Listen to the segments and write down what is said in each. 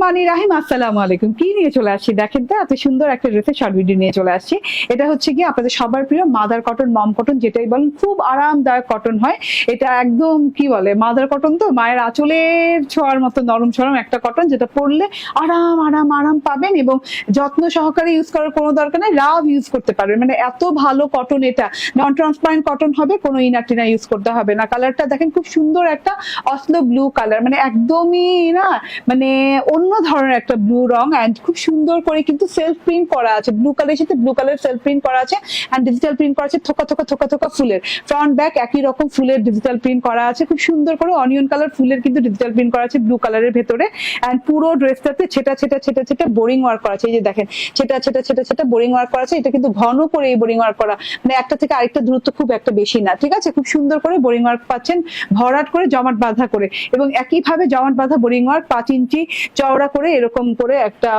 মানি রাহিম, আসসালামু আলাইকুম। কি নিয়ে চলে আসছি দেখেন তো, এত সুন্দর একটা ড্রেসের শর্ট ভিডিও নিয়ে চলে আসছি। এটা হচ্ছে কি আপনাদের সবার প্রিয় মাদার কটন, মম কটন যেটাই বলেন, খুব আরামদায়ক কটন হয় এটা। একদম কি বলে, মাদার কটন তো মায়ের আঁচলের ছোঁয়ার মতো নরম সরম একটা কটন, যেটা পরলে আরাম আরাম আরাম পাবেন এবং যত্ন সহকারে ইউজ করার কোনো দরকার নেই, রাব ইউজ করতে পারবেন। মানে এত ভালো কটন এটা। নন ট্রান্সপারেন্ট কটন হবে, কোনো ইনার টিনার ইউজ করতে হবে না। কালারটা দেখেন খুব সুন্দর একটা অসলো ব্লু কালার, মানে একদমই না, মানে অন্য ধরনের একটা ব্লু রং। এন্ড খুব সুন্দর করে কিন্তু সেলফ প্রিন্ট করা আছে, ব্লু কালারের সাথে ব্লু কালার সেলফ প্রিন্ট করা আছে। এন্ড ডিজিটাল প্রিন্ট করা আছে থোকা থোকা থোকা থোকা ফুলের, ফ্রন্ট ব্যাক একই রকম ফুলের ডিজিটাল প্রিন্ট করা আছে। খুব সুন্দর করে অনিয়ন কালার ফুলের কিন্তু ডিজিটাল প্রিন্ট করা আছে ব্লু কালারের ভেতরে। এন্ড পুরো ড্রেসটাতে ছেটা ছেটা ছেটা ছেটা বোরিং ওয়ার্ক করা আছে। এই যে দেখেন, ছেটা ছেটা ছেটা ছেটা বোরিং ওয়ার্ক করা আছে। এটা কিন্তু ঘন করে এই বোরিং ওয়ার্ক করা, মানে একটা থেকে আরেকটা দূরত্ব খুব একটা বেশি না, ঠিক আছে। খুব সুন্দর করে বোরিং ওয়ার্ক পাচ্ছেন, ভরাট করে জমাট বাঁধা করে, এবং একইভাবে জমাট বাঁধা বোরিং ওয়ার্ক 5 ইঞ্চি চওড়া করে এরকম করে একটা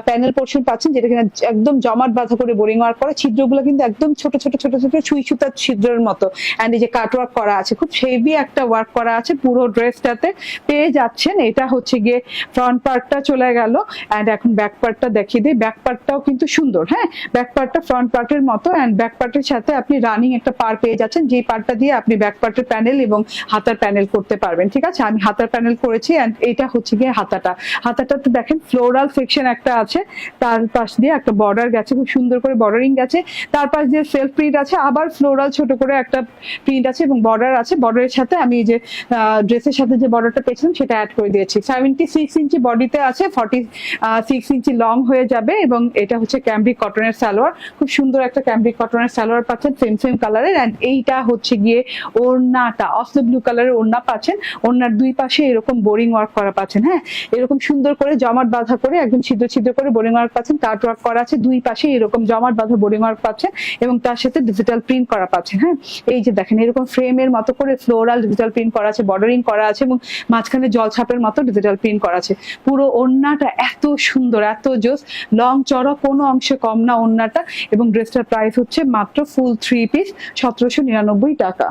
প্যানেল পোর্শন পাচ্ছেন, যেটা কিনা একদম জমাট বাঁধা করে বোরিং ওয়ার্ক করা। ছিদ্রগুলো কিন্তু একদম ছোট ছোট ছোট ছোট সুই সুতার ছিদ্রের মতো। এন্ড এই যে কাট ওয়ার্ক করা আছে, খুব হেভি একটা ওয়ার্ক করা আছে পুরো ড্রেসটাতে পেয়ে যাচ্ছেন। এটা হচ্ছে গিয়ে ফ্রন্ট পার্টটা চলে গেল। এন্ড এখন ব্যাক পার্টটা দেখিয়ে দিই। ব্যাক পার্টটাও কিন্তু সুন্দর, হ্যাঁ, ব্যাক পার্টটা ফ্রন্ট পার্টের মতো। এন্ড ব্যাক পার্টের সাথে আপনি রানিং একটা পার পেয়ে যাচ্ছেন, যে পার্টটা দিয়ে আপনি ব্যাক পার্টের প্যানেল এবং হাতার প্যানেল করতে পারবেন, ঠিক আছে। আমি হাতার প্যানেল করেছি। এন্ড এটা হচ্ছে গিয়ে হাতাটা। হাতাটাতে দেখেন ফ্লোরাল সেকশন একটা আছে, তার পাশ দিয়ে একটা বর্ডার গেছে, খুব সুন্দর করে বর্ডারিং গেছে। তার পাশ দিয়ে সেলফ প্রিন্ট আছে, আবার ফ্লোরাল ছোট করে একটা প্রিন্ট আছে এবং বর্ডার আছে। বর্ডারের সাথে আমি যে ড্রেসের সাথে যে বর্ডারটা পেয়েছিলাম সেটা অ্যাড করে দিয়েছি। 76 ইঞ্চি বডিতে আছে, 46 ইঞ্চি লং হয়ে যাবে। এবং এটা হচ্ছে ক্যামব্রিক কটনের সালোয়ার, খুব সুন্দর একটা ক্যামব্রিক কটনের সালোয়ার পাচ্ছেন সেম সেম কালারের। এন্ড এইটা হচ্ছে গিয়ে ওড়নাটা, অসলো ব্লু কালারের ওড়না পাচ্ছেন। ওড়নার দুই পাশে এরকম বোরিং ওয়ার্ক করা পাচ্ছেন, হ্যাঁ, এরকম সুন্দর করে জমাট বাঁধা করে একদম ছিদ্র ছিদ্র করে বোরিং ওয়ার্ক পাচ্ছেন। কাট ওয়ার্ক করা আছে, দুই পাশে এরকম জমাট বাঁধা বোরিং ওয়ার্ক পাচ্ছেন এবং তার সাথে ডিজিটাল প্রিন্ট করা পাচ্ছেন, হ্যাঁ। এই যে দেখেন, এরকম ফ্রেমের মতো করে ফ্লোরাল ডিজিটাল প্রিন্ট করা আছে, বর্ডারিং করা আছে এবং মাঝখানে জল ছাপের মতো ডিজিটাল প্রিন্ট করা আছে। পুরো ওড়নাটা এত সুন্দর, এত জোস, লং চড়া কোনো অংশে কম না ওড়নাটা। এবং ড্রেসটার প্রাইস হচ্ছে মাত্র ফুল 3 পিস 1799 টাকা।